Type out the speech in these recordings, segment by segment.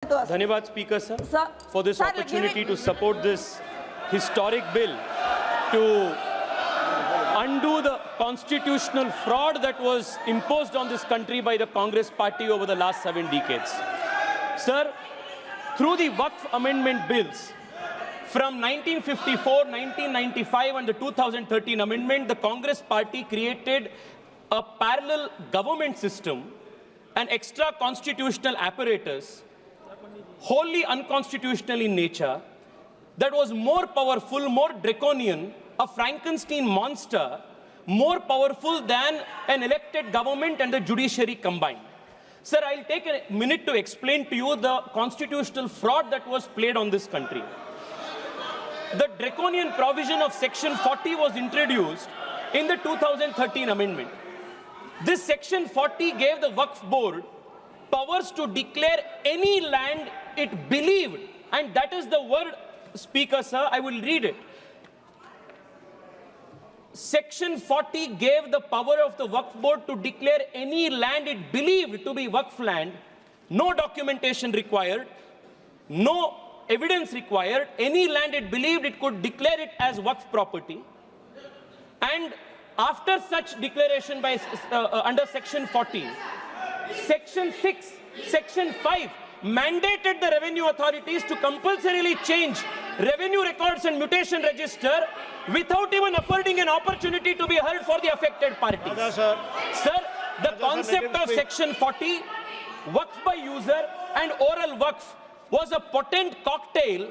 Dhanyavad Speaker sir, for this opportunity to support this historic bill to undo the constitutional fraud that was imposed on this country by the Congress party over the last 7 decades. Sir, through the Waqf amendment bills from 1954, 1995 and the 2013 amendment, the Congress party created a parallel government system, an extra constitutional apparatus wholly unconstitutional in nature, that was more powerful, more draconian, a Frankenstein monster, more powerful than an elected government and the judiciary combined. Sir, I'll take a minute to explain to you the constitutional fraud that was played on this country. The draconian provision of Section 40 was introduced in the 2013 amendment. This Section 40 gave the Waqf Board powers to declare any land it believed, and that is the word, Speaker sir, I will read it. Section 40 gave the power of the Waqf Board to declare any land it believed to be Waqf land, no documentation required, no evidence required, any land it believed it could declare it as Waqf property. And after such declaration by under Section 40, Section 6, Section 5 mandated the revenue authorities to compulsorily change revenue records and mutation register without even affording an opportunity to be heard for the affected parties. Sir, the concept of Section 40, Waqf by user and oral Waqf, was a potent cocktail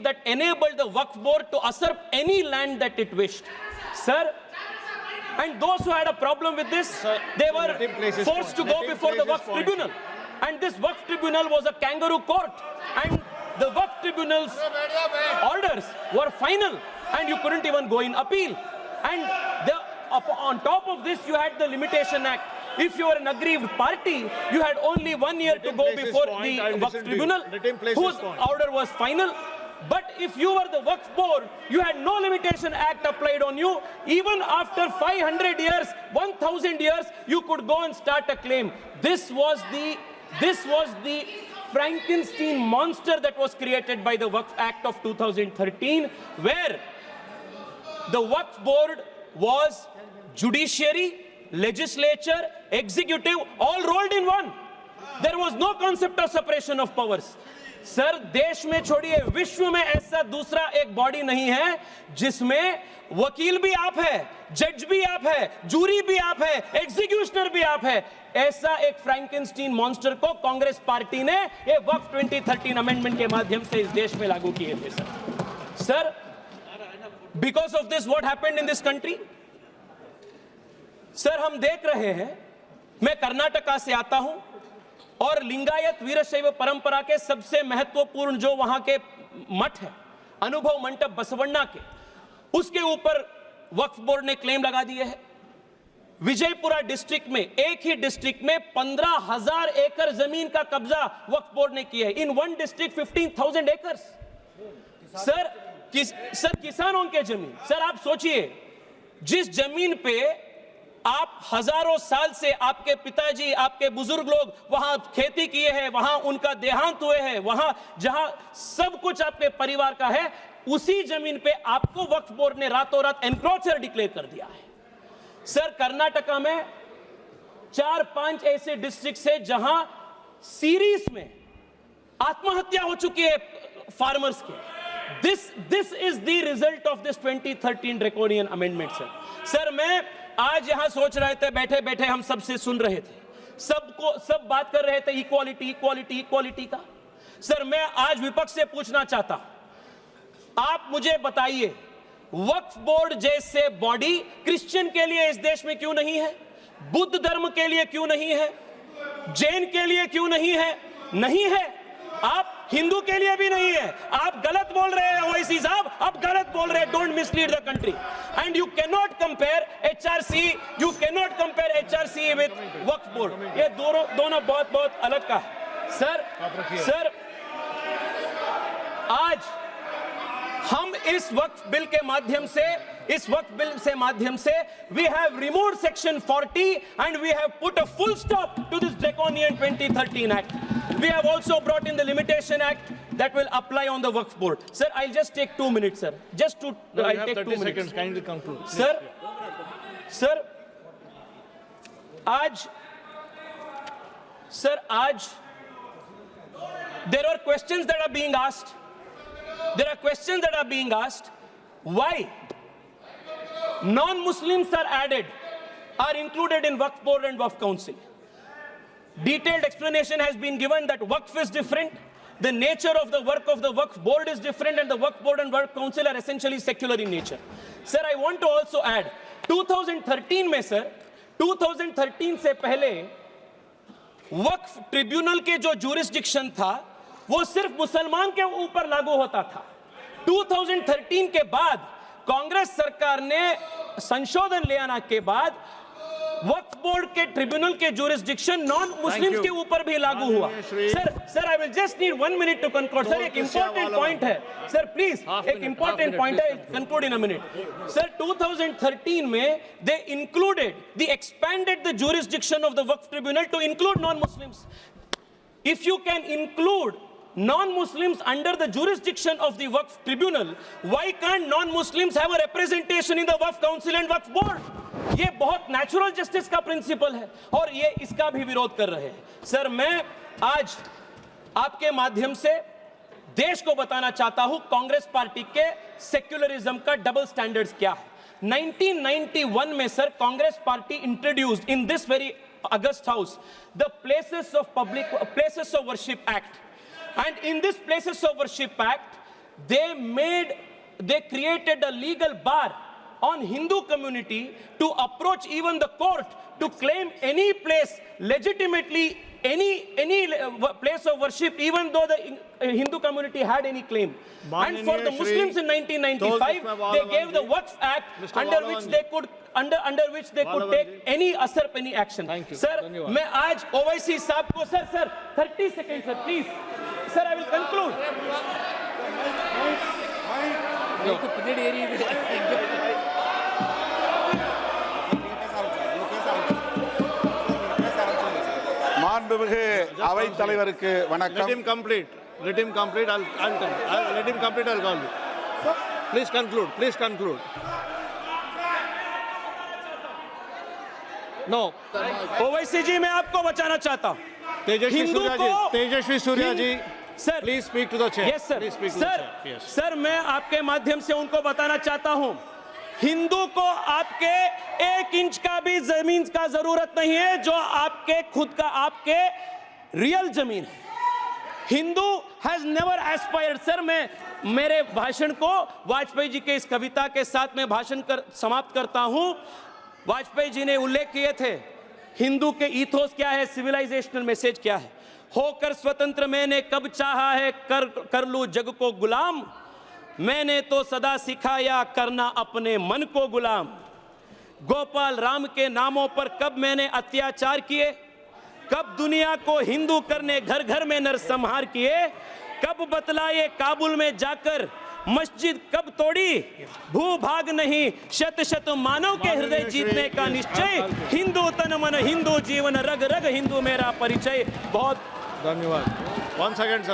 that enabled the Waqf Board to usurp any land that it wished. Sir, and those who had a problem with this, they were forced to go before the Waqf Tribunal. And this Waqf Tribunal was a kangaroo court. And the Waqf Tribunal's orders were final. And you couldn't even go in appeal. And on top of this, you had the Limitation Act. If you were an aggrieved party, you had only 1 year to go before the Waqf Tribunal, whose order was final. But if you were the Waqf Board, you had no Limitation Act applied on you. Even after 500 years, 1,000 years, you could go and start a claim. This was the Frankenstein monster that was created by the Waqf Act of 2013, where the Waqf Board was judiciary, legislature, executive, all rolled in one. There was no concept of separation of powers. Sir, देश में छोड़िए, विश्व में ऐसा दूसरा एक body नहीं है जिसमें वकील भी आप है, जज भी आप है, जूरी भी आप है, एग्जीक्यूशनर भी आप है. ऐसा एक फ्रैंकेनस्टीन मॉन्स्टर को कांग्रेस पार्टी ने ये वक्फ 2013 अमेंडमेंट के माध्यम से इस देश में लागू किए थे. Sir, because of this what happened in this country? Sir, हम देख रहे हैं, मैं कर्नाटका से आता हूं और लिंगायत वीरशैव परंपरा के सबसे महत्वपूर्ण जो वहां के मठ है, अनुभव मंडप बसवण्णा के, उसके ऊपर वक्फ बोर्ड ने क्लेम लगा दिए है. विजयपुरा डिस्ट्रिक्ट में, एक ही डिस्ट्रिक्ट में 15,000 एकड़ जमीन का कब्जा वक्फ बोर्ड ने किया है. In one district 15,000 acres. Sir, किसानों के जमीन. सर, आप सोचिए, जिस जमीन पे आप हजारों साल से आपके पिताजी, आपके बुजुर्ग लोग वहां खेती किए हैं, वहां उनका देहांत हुए हैं, वहां जहां सब कुछ आपके परिवार का है, उसी जमीन पे आपको वक्फ बोर्ड ने रातों रात एनक्रोचर डिक्लेयर कर दिया है. सर, कर्नाटका में 4-5 ऐसे डिस्ट्रिक्ट है जहां सीरीज में आत्महत्या हो चुकी है फार्मर्स के. This is the result of this 2013 draconian amendment. Sir, मैं आज यहां सोच रहे थे, बैठे बैठे हम सबसे सुन रहे थे, सब बात कर रहे थे इक्वालिटी इक्वालिटी इक्वालिटी का. सर, मैं आज विपक्ष से पूछना चाहता हूं, आप मुझे बताइए, वक्फ बोर्ड जैसे बॉडी क्रिश्चियन के लिए इस देश में क्यों नहीं है? बुद्ध धर्म के लिए क्यों नहीं है? जैन के लिए क्यों नहीं है? नहीं है. आप हिंदू के लिए भी नहीं है. आप गलत बोल रहे हैं ओवैसी साहब, आप गलत बोल रहे हैं. Don't mislead the country. And you can not compare HRC with Waqf board. ये दोनों बहुत अलग का है. सर, आज हम इस वक्फ बिल के माध्यम से we have removed Section 40 and we have put a full stop to this draconian 2013 Act. we have also brought in the Limitation Act that will apply on the Waqf Board. Sir, I'll just take 2 minutes, sir. Just to, No, I'll you have take 30 2 minutes. seconds. Kindly conclude. Sir, आज there are questions that are being asked. There are questions that are being asked. Why non-Muslims are added, are included in Waqf Board and Waqf Council? Detailed explanation has been given that Waqf is different, the nature of the work of the Waqf Board is different, and the Waqf Board and Waqf Council are essentially secular in nature. Sir, I want to also add, 2013 में sir, 2013 से पहले वक्फ tribunal के जो jurisdiction था वो सिर्फ मुसलमान के ऊपर लागू होता था। 2013 के बाद कांग्रेस सरकार ने संशोधन ले आने के बाद वक्फ बोर्ड के ट्रिब्यूनल के जुरिस्डिक्शन नॉन मुस्लिम्स के ऊपर भी लागू हुआ। Sir I will just need 1 minute to conclude. Sir एक इंपॉर्टेंट पॉइंट है सर, प्लीज एक इंपॉर्टेंट पॉइंट है, conclude in a minute. Sir 2013 में they included the expanded the jurisdiction of the Waqf tribunal to include non Muslims. If you can include non-Muslims under the jurisdiction of the Waqf Tribunal, why can't non-Muslims have a representation in the Waqf Council and Waqf Board? ये बहुत natural justice का principal है और ये इसका भी विरोध कर रहे हैं। सर मैं आज आपके माध्यम से देश को बताना चाहता हूं कांग्रेस पार्टी के सेक्युलरिज्म का डबल स्टैंडर्ड्स क्या है। 1991 में sir Congress party introduced in this very August House the Places of Worship Act, and in this Places of Worship Act they created a legal bar on Hindu community to approach even the court to claim any place legitimately, any place of worship, even though the Hindu community had any claim. And for the Muslims in 1995 they gave the Waqf Act under which they could take any usurp any action. Sir, मैं आज OIC साहब को sir 30 seconds sir please. Sir I will conclude. மாண்புமிகு அவைத் தலைவருக்கு வணக்கம். Let him complete. Let him complete. I'll let him complete. I'll call you. Please conclude. Please conclude. No. OIC जी मैं आपको बचाना चाहता हूँ। तेजस्वी सूर्या जी, sir please speak to the chair. Yes sir. Please speak to the chair. Yes. Sir मैं आपके माध्यम से उनको बताना चाहता हूँ, हिंदू को आपके 1 इंच का भी जमीन का जरूरत नहीं है जो आपके खुद का आपके रियल जमीन है। Hindu has never aspired. Sir मैं मेरे भाषण को वाजपेयी जी के इस कविता के साथ में समाप्त करता हूं। वाजपेयी जी ने उल्लेख किए थे हिंदू के ईथोस क्या है, सिविलाइजेशनल मैसेज क्या है। होकर स्वतंत्र मैंने कब चाहा है कर लूं जग को गुलाम, मैंने तो सदा सिखाया करना अपने मन को गुलाम। गोपाल राम के नामों पर कब मैंने अत्याचार किए, कब दुनिया को हिंदू करने घर घर में नरसंहार किए, कब बतलाए काबुल में जाकर मस्जिद कब तोड़ी, भूभाग नहीं शत शत मानव के हृदय जीतने का निश्चय, हिंदू तन मन हिंदू जीवन रग रग हिंदू मेरा परिचय। बहुत धन्यवाद। 1 second sir.